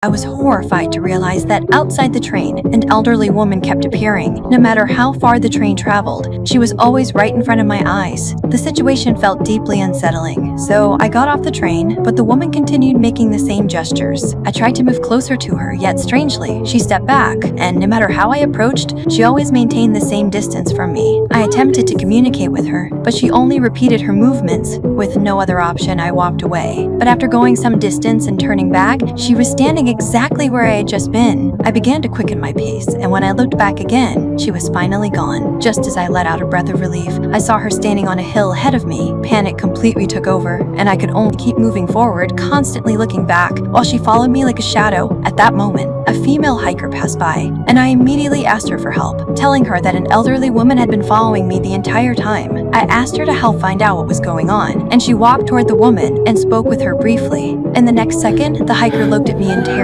I was horrified to realize that outside the train, an elderly woman kept appearing. No matter how far the train traveled, she was always right in front of my eyes. The situation felt deeply unsettling, so I got off the train, but the woman continued making the same gestures. I tried to move closer to her, yet strangely, she stepped back, and no matter how I approached, she always maintained the same distance from me. I attempted to communicate with her, but she only repeated her movements. With no other option, I walked away. But after going some distance and turning back, she was standing exactly where I had just been. I began to quicken my pace, and when I looked back again, she was finally gone. Just as I let out a breath of relief, I saw her standing on a hill ahead of me. Panic completely took over, and I could only keep moving forward, constantly looking back, while she followed me like a shadow. At that moment, a female hiker passed by, and I immediately asked her for help, telling her that an elderly woman had been following me the entire time. I asked her to help find out what was going on, and she walked toward the woman and spoke with her briefly. In the next second, the hiker looked at me in terror,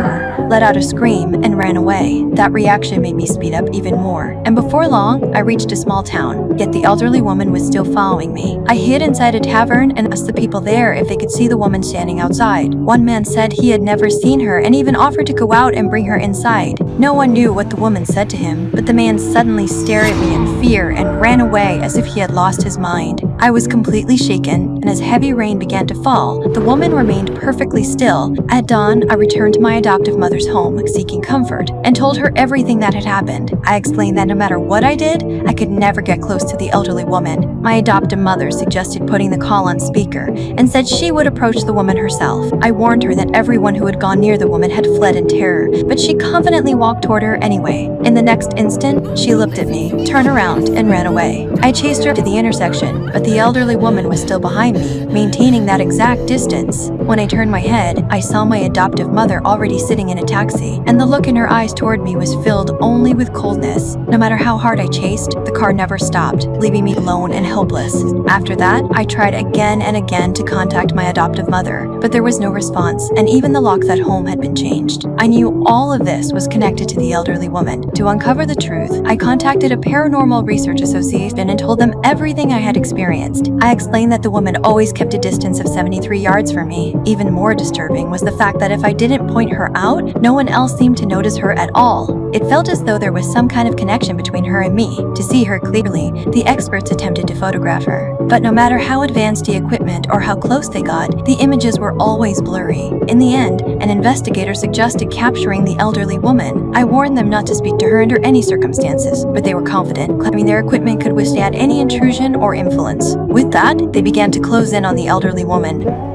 let out a scream, and ran away. That reaction made me speed up even more, and before long, I reached a small town, yet the elderly woman was still following me. I hid inside a tavern and asked the people there if they could see the woman standing outside. One man said he had never seen her and even offered to go out and bring her inside. No one knew what the woman said to him, but the man suddenly stared at me in fear and ran away as if he had lost his mind. I was completely shaken, and as heavy rain began to fall, the woman remained perfectly still. At dawn, I returned to my adoptive mother's home, seeking comfort, and told her everything that had happened. I explained that no matter what I did, I could never get close to the elderly woman. My adoptive mother suggested putting the call on speaker and said she would approach the woman herself. I warned her that everyone who had gone near the woman had fled in terror, but she confidently walked toward her anyway. In the next instant, she looked at me, turned around, and ran away. I chased her to the intersection, but the elderly woman was still behind me, maintaining that exact distance. When I turned my head, I saw my adoptive mother already sitting in a taxi, and the look in her eyes toward me was filled only with coldness. No matter how hard I chased, the car never stopped, leaving me alone and helpless. After that, I tried again and again to contact my adoptive mother, but there was no response, and even the locks at home had been changed. I knew all of this was connected to the elderly woman. To uncover the truth, I contacted a paranormal research association and told them everything I had experienced. I explained that the woman always kept a distance of 73 yards from me. Even more disturbing was the fact that if I didn't point her out, no one else seemed to notice her at all. It felt as though there was some kind of connection between her and me. To see her clearly, the experts attempted to photograph her. But no matter how advanced the equipment or how close they got, the images were always blurry. In the end, an investigator suggested capturing the elderly woman. I warned them not to speak to her under any circumstances, but they were confident, claiming their equipment could withstand any intrusion or influence. With that, they began to close in on the elderly woman.